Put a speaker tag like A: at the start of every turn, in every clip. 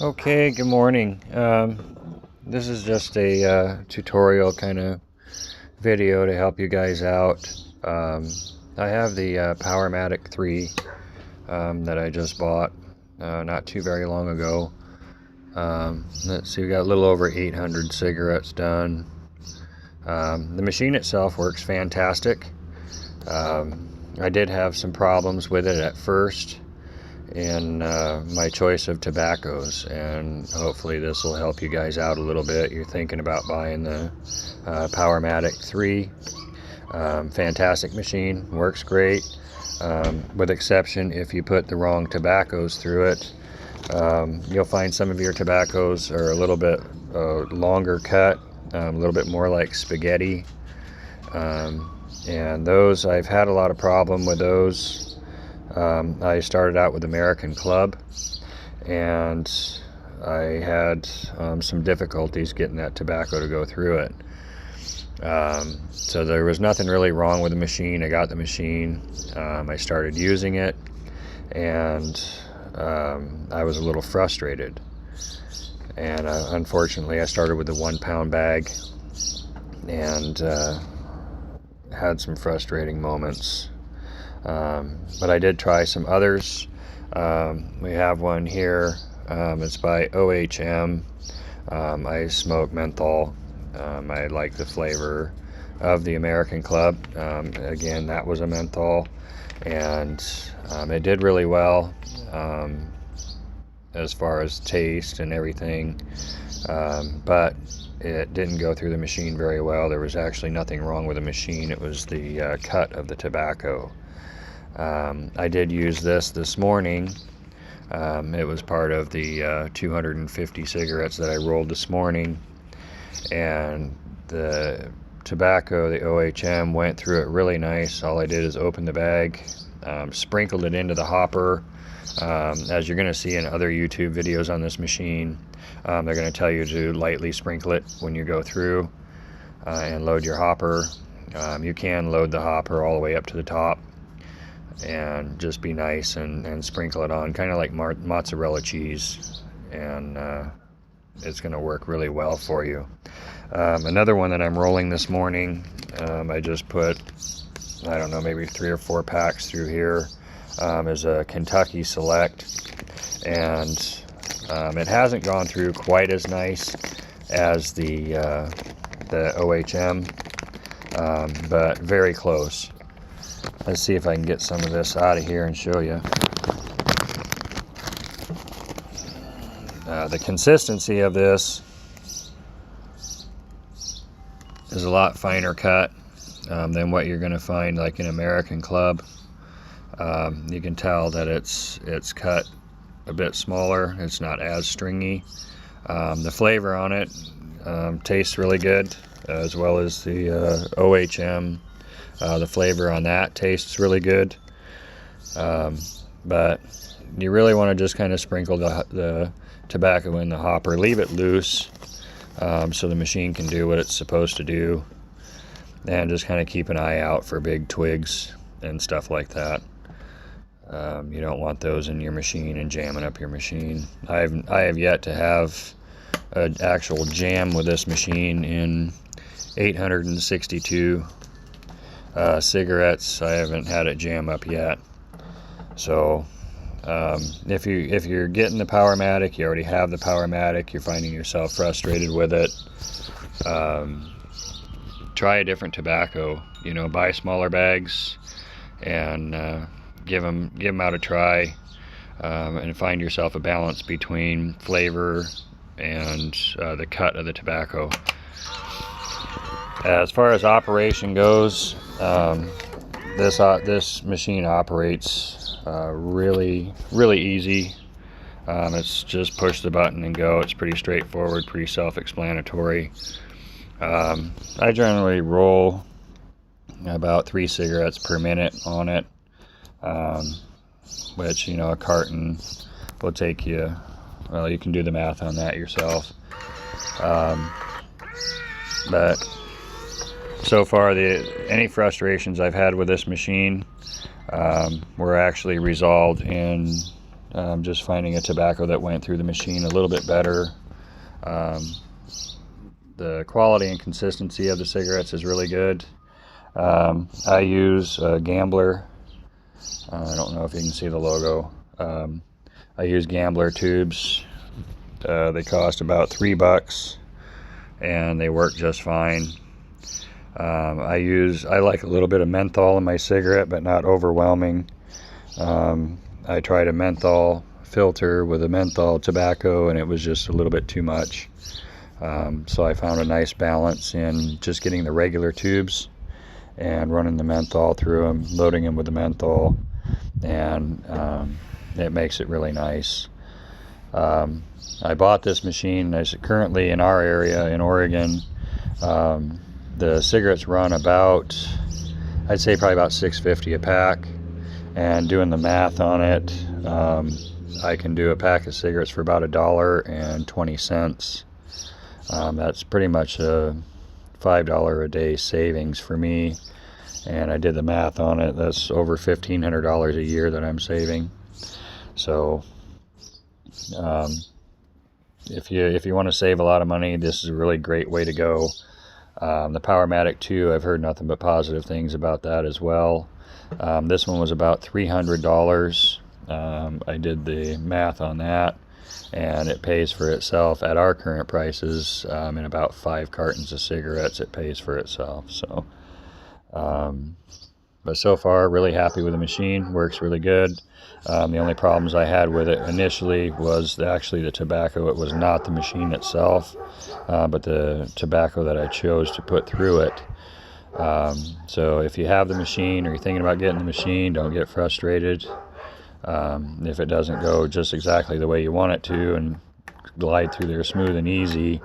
A: Okay, good morning. This is just a tutorial kind of video to help you guys out. I have the Powermatic 3 that I just bought not too very long ago. Let's see, we got a little over 800 cigarettes done. The machine itself works fantastic. I did have some problems with it at first in my choice of tobaccos, and hopefully this will help you guys out a little bit. You're thinking about buying the Powermatic 3. Fantastic machine, works great, with exception if you put the wrong tobaccos through it. You'll find some of your tobaccos are a little bit longer cut, a little bit more like spaghetti, and those, I've had a lot of problem with those. I started out with American Club, and I had some difficulties getting that tobacco to go through it. So there was nothing really wrong with the machine. I got the machine, I started using it, and I was a little frustrated. And unfortunately, I started with the 1 pound bag, and had some frustrating moments. But I did try some others. We have one here. It's by OHM. I smoke menthol. I like the flavor of the American Club. Again, that was a menthol, and it did really well as far as taste and everything, but it didn't go through the machine very well. There was actually nothing wrong with the machine. It was the cut of the tobacco. I did use this morning. It was part of the 250 cigarettes that I rolled this morning, and the tobacco, the OHM, went through it really nice. All I did is open the bag, sprinkled it into the hopper. As you're going to see in other YouTube videos on this machine, they're going to tell you to lightly sprinkle it when you go through and load your hopper. You can load the hopper all the way up to the top and just be nice and sprinkle it on, kind of like mozzarella cheese, and it's going to work really well for you. Another one that I'm rolling this morning, I just put, I don't know, maybe 3 or 4 packs through here, is a Kentucky Select, and it hasn't gone through quite as nice as the OHM, but very close. Let's see if I can get some of this out of here and show you. The consistency of this is a lot finer cut than what you're going to find like in American Club. You can tell that it's cut a bit smaller. It's not as stringy. The flavor on it tastes really good, as well as the OHM. The flavor on that tastes really good, but you really want to just kind of sprinkle the tobacco in the hopper. Leave it loose so the machine can do what it's supposed to do, and just kind of keep an eye out for big twigs and stuff like that. You don't want those in your machine and jamming up your machine. I have yet to have an actual jam with this machine in 862 cigarettes. I haven't had it jam up yet. So if you're getting the Powermatic, you already have the Powermatic, you're finding yourself frustrated with it, try a different tobacco. Buy smaller bags and give them out a try, and find yourself a balance between flavor and the cut of the tobacco. As far as operation goes, this machine operates really easy. It's just push the button and go. It's pretty straightforward, pretty self-explanatory. I generally roll about 3 cigarettes per minute on it, which, a carton will take you, well, you can do the math on that yourself. But so far, any frustrations I've had with this machine were actually resolved in just finding a tobacco that went through the machine a little bit better. The quality and consistency of the cigarettes is really good. I use a Gambler. I don't know if you can see the logo. I use Gambler tubes. They cost about $3 and they work just fine. I like a little bit of menthol in my cigarette, but not overwhelming. I tried a menthol filter with a menthol tobacco and it was just a little bit too much. So I found a nice balance in just getting the regular tubes and running the menthol through them, loading them with the menthol, and it makes it really nice. I bought this machine. As currently in our area in Oregon, the cigarettes run about, I'd say probably about $6.50 a pack, and doing the math on it, I can do a pack of cigarettes for about $1.20. That's pretty much a $5 a day savings for me, and I did the math on it. That's over $1,500 a year that I'm saving. So if you want to save a lot of money, this is a really great way to go. The Powermatic 2, I've heard nothing but positive things about that as well. This one was about $300. I did the math on that, and it pays for itself at our current prices. In about 5 cartons of cigarettes, it pays for itself. So, but so far, really happy with the machine. Works really good. The only problems I had with it initially was actually the tobacco. It was not the machine itself, but the tobacco that I chose to put through it. So if you have the machine or you're thinking about getting the machine, don't get frustrated. If it doesn't go just exactly the way you want it to and glide through there smooth and easy,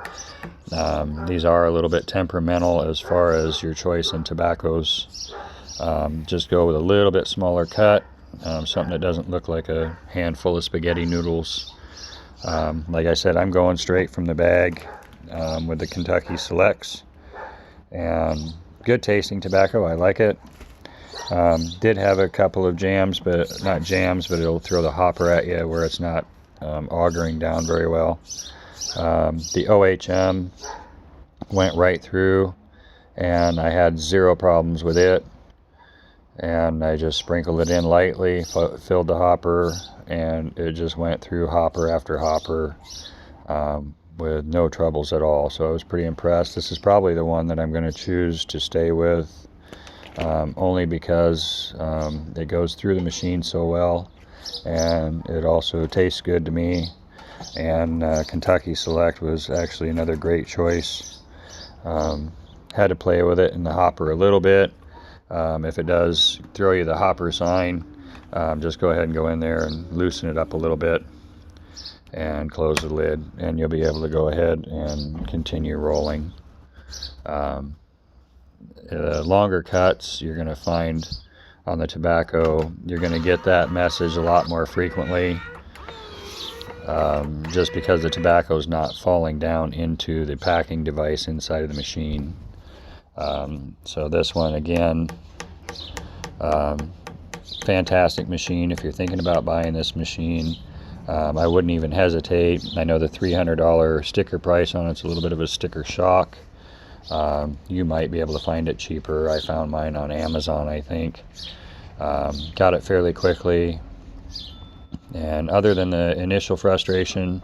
A: these are a little bit temperamental as far as your choice in tobaccos. Just go with a little bit smaller cut, something that doesn't look like a handful of spaghetti noodles. Like I said, I'm going straight from the bag with the Kentucky Selects, and good tasting tobacco. I like it. Did have a couple of jams, but not jams, but it'll throw the hopper at you where it's not augering down very well. The OHM went right through, and I had zero problems with it. And I just sprinkled it in lightly, filled the hopper, and it just went through hopper after hopper with no troubles at all. So I was pretty impressed. This is probably the one that I'm going to choose to stay with, only because it goes through the machine so well, and it also tastes good to me. And Kentucky Select was actually another great choice. Had to play with it in the hopper a little bit. If it does throw you the hopper sign, just go ahead and go in there and loosen it up a little bit and close the lid, and you'll be able to go ahead and continue rolling. Longer cuts, you're going to find on the tobacco, you're going to get that message a lot more frequently, just because the tobacco is not falling down into the packing device inside of the machine. So this one, again, fantastic machine. If you're thinking about buying this machine, I wouldn't even hesitate. I know the $300 sticker price on it's a little bit of a sticker shock. You might be able to find it cheaper. I found mine on Amazon, I think. Got it fairly quickly, and other than the initial frustration,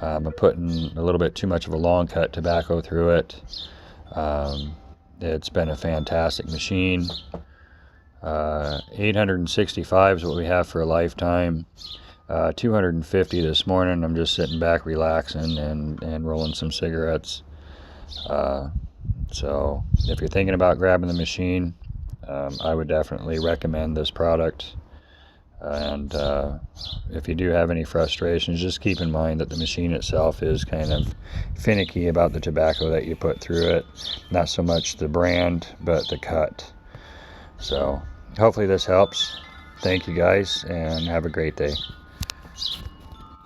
A: I'm putting a little bit too much of a long cut tobacco through it. It's been a fantastic machine. 865 is what we have for a lifetime. 250 this morning. I'm just sitting back relaxing and rolling some cigarettes. So if you're thinking about grabbing the machine, I would definitely recommend this product. And if you do have any frustrations, just keep in mind that the machine itself is kind of finicky about the tobacco that you put through it. Not so much the brand, but the cut. So hopefully this helps. Thank you guys, and have a great day.